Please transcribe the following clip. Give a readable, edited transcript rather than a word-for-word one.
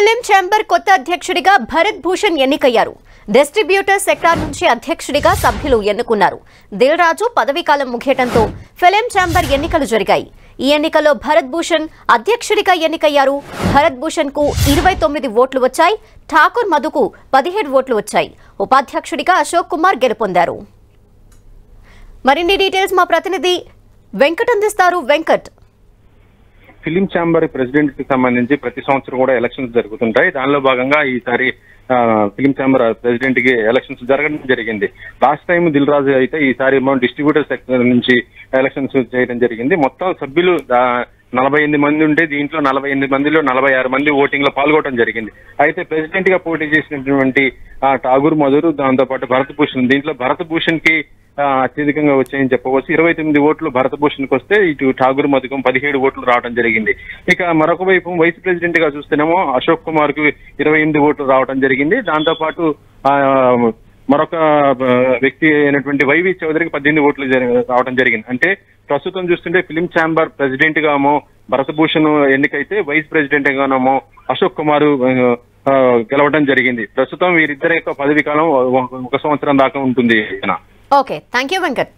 Film chamber కొత్త అధ్యక్షుడిగా భరత్ భూషణ్ ఎన్నికయ్యారు. డిస్ట్రిబ్యూటర్ సెక్టార్ నుంచి అధ్యక్షుడిగా సభ్యులు ఎన్నుకున్నారు. దిల్ రాజు పదవీకాలం ముగియటంతో ఫిలిం ఛాంబర్ ఎన్నికలు జరిగాయి. ఈ ఎన్నికల్లో భరత్ భూషణ్ అధ్యక్షుడిగా ఎన్నికయ్యారు. భరత్ భూషణ్ కు 29 ఓట్లు వచ్చాయి. ఠాకూర్ మధుకు 17 ఓట్లు వచ్చాయి. ఉపాధ్యక్షుడిగా అశోక్ కుమార్ గెలుపొందారు. మరిన్ని డీటెయిల్స్ మా ప్రతినిధి వెంకట్ అందిస్తారు. వెంకట్, ఫిలిం ఛాంబర్ ప్రెసిడెంట్ కి సంబంధించి ప్రతి సంవత్సరం కూడా ఎలక్షన్స్ జరుగుతుంటాయి. దానిలో భాగంగా ఈసారి ఫిలిం ఛాంబర్ ప్రెసిడెంట్ కి ఎలక్షన్స్ జరగడం జరిగింది. లాస్ట్ టైం దిల్ రాజు అయితే ఈసారి డిస్ట్రిబ్యూటర్ సెక్టర్ నుంచి ఎలక్షన్స్ చేయడం జరిగింది. మొత్తం సభ్యులు 48 మంది ఉంటే దీంట్లో 48 మందిలో 46 మంది ఓటింగ్ లో పాల్గొనడం జరిగింది. అయితే ప్రెసిడెంట్ గా పోటీ చేసినటువంటి ఠాగూర్ మధురు, దాంతో పాటు భరత్ భూషణ్, దీంట్లో భరత్ భూషణ్ కి అత్యధికంగా వచ్చాయని చెప్పవచ్చు. 29 ఓట్లు భరత్ భూషణ్ కి వస్తే ఇటు ఠాగూర్ మధుకు 17 ఓట్లు రావడం జరిగింది. ఇక మరొక వైపు వైస్ ప్రెసిడెంట్ గా చూస్తేనేమో అశోక్ కుమార్ కు 28 ఓట్లు రావడం జరిగింది. దాంతో పాటు మరొక వ్యక్తి అయినటువంటి వైవి చౌదరికి 18 ఓట్లు రావడం జరిగింది. అంటే ప్రస్తుతం చూస్తుంటే ఫిలిం ఛాంబర్ ప్రెసిడెంట్ గామో భరత్ భూషణ్ ఎన్నికైతే వైస్ ప్రెసిడెంట్ గానేమో అశోక్ కుమార్ గెలవడం జరిగింది. ప్రస్తుతం వీరిద్దరి యొక్క పదవీ కాలం 1 సంవత్సరం దాకా ఉంటుంది. Okay, thank you Venkat.